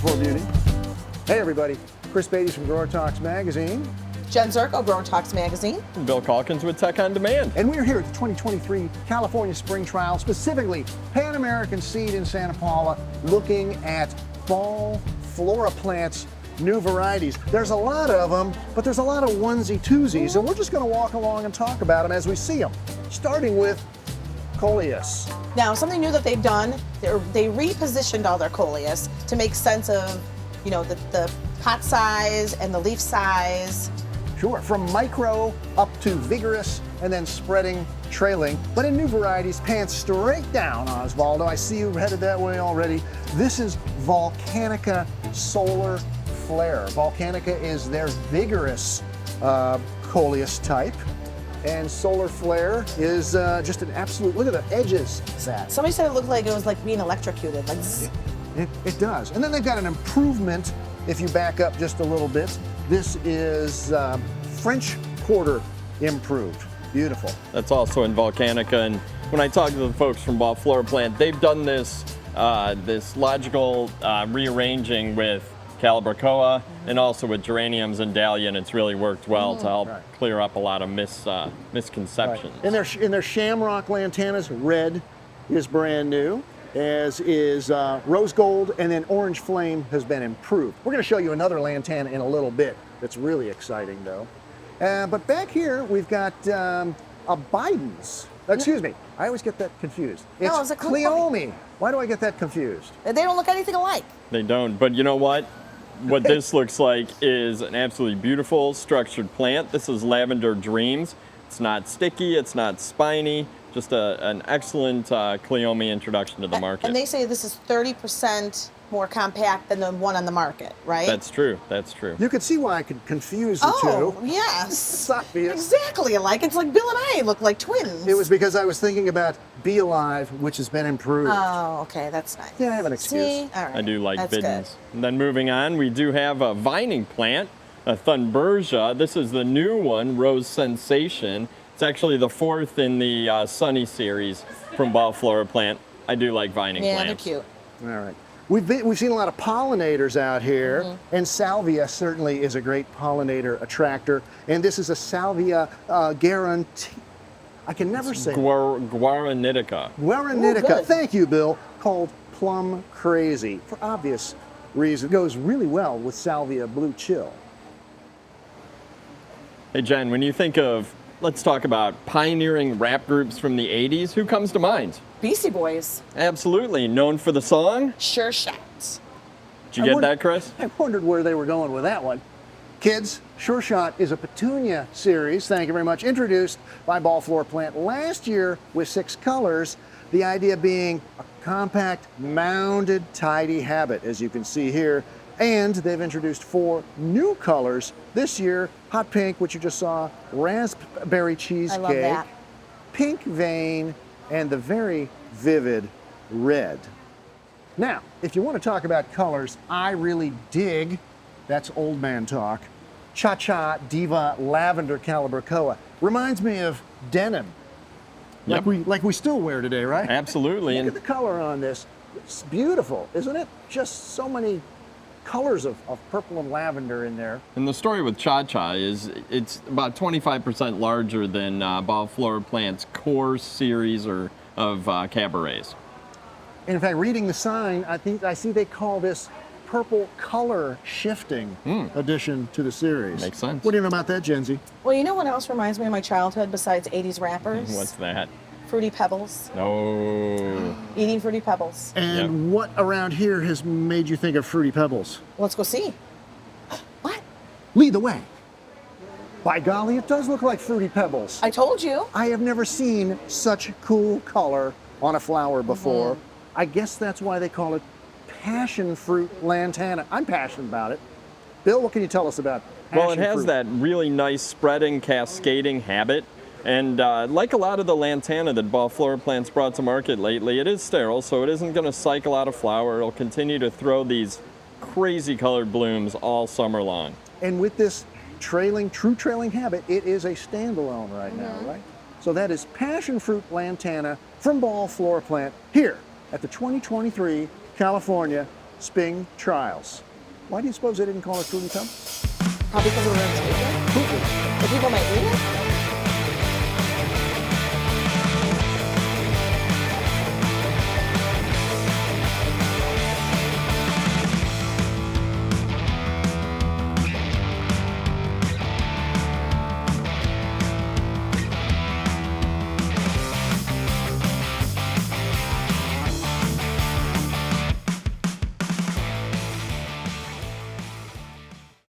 before beauty. Hey everybody, Chris Beatty's from GrowerTalks magazine. Jen Zirko, GrowerTalks magazine. Bill Calkins with Tech on Demand. And we're here at the 2023 California Spring Trial, specifically PanAmerican Seed in Santa Paula, looking at fall FloraPlant's new varieties. There's a lot of them, but there's a lot of onesie-twosies, and we're just going to walk along and talk about them as we see them, starting with coleus. Now, something new that they've done, they repositioned all their coleus to make sense of, you know, the pot size and the leaf size. Sure, from micro up to vigorous and then spreading, trailing, but in new varieties, pants straight down, Osvaldo. I see you headed that way already. This is Volcanica Solar Flare. Volcanica is their vigorous coleus type, and Solar Flare is just an absolute, look at the edges of that. Somebody said it looked like it was like being electrocuted, like zzz. It does. And then they've got an improvement if you back up just a little bit. This is French Quarter improved. Beautiful. That's also in Volcanica. And when I talk to the folks from FloraPlant, they've done this this logical rearranging with calibrachoa and also with geraniums and dahlia, and it's really worked well to help clear up a lot of misconceptions. Right. In their shamrock lantanas, red is brand new, as is rose gold, and then orange flame has been improved. We're going to show you another lantana in a little bit that's really exciting though. But back here we've got a Biden's. Excuse me, I always get that confused. It's a cleome. Why do I get that confused? They don't look anything alike. They don't, but you know what? What this looks like is an absolutely beautiful structured plant. This is Lavender Dreams. It's not sticky, it's not spiny, just an excellent cleome introduction to the market. And they say this is 30% more compact than the one on the market, right? That's true, that's true. You could see why I could confuse the two. Oh, yes. It's obvious. Exactly alike. It's like Bill and I look like twins. It was because I was thinking about Be Alive, which has been improved. Oh, okay, that's nice. Yeah, I have an excuse. See? All right. I do like that's Biddens. good. And then moving on, we do have a vining plant, a Thunbergia. This is the new one, Rose Sensation. It's actually the fourth in the Sunny series from FloraPlant. I do like vining plants. Yeah, they're cute. All right. We've seen a lot of pollinators out here, and salvia certainly is a great pollinator attractor. And this is a salvia guarantee. I can never say Guaranitica. Guaranitica. Ooh, Thank you, Bill. Called Plum Crazy for obvious reasons. It goes really well with salvia blue chill. Hey Jen, when you think of, let's talk about pioneering rap groups from the 80s, who comes to mind? Beastie Boys. Absolutely, known for the song. Sureshot. Did you get that, Chris? I wondered where they were going with that one. Kids, Sureshot is a petunia series, thank you very much, introduced by FloraPlant last year with 6 colors. The idea being a compact, mounded, tidy habit, as you can see here. And they've introduced 4 new colors this year: hot pink, which you just saw, raspberry cheesecake, I love that. pink vein, and the very vivid red. Now, if you want to talk about colors, I really dig, that's old man talk, Cha-Cha Diva Lavender Calibrachoa. Reminds me of denim, Yep. like we still wear today, right? Absolutely. Look at the color on this. It's beautiful, isn't it? Just so many colors of purple and lavender in there. And the story with Cha-Cha is it's about 25% larger than FloraPlant's core series of cabarets. And in fact, reading the sign, I see they call this purple color shifting addition to the series. Makes sense. What do you know about that, Jenzy? Well, you know what else reminds me of my childhood besides 80s rappers? What's that? Fruity Pebbles. No. Eating Fruity Pebbles. And what around here has made you think of Fruity Pebbles? Let's go see. What? Lead the way. By golly, it does look like Fruity Pebbles. I told you. I have never seen such cool color on a flower before. I guess that's why they call it PassionFruit Lantana. I'm passionate about it. Bill, what can you tell us about passion Well, it has fruit? that really nice spreading, cascading habit. And like a lot of the lantana that FloraPlant's brought to market lately, it is sterile, so it isn't going to cycle out of flower. It'll continue to throw these crazy colored blooms all summer long. And with this true trailing habit, it is a standalone right now, right? So that is PassionFruit Lantana from FloraPlant here at the 2023 California Sping Trials. Why do you suppose they didn't call it Fruity Pebbles? Probably because of the rotation. The people might read it.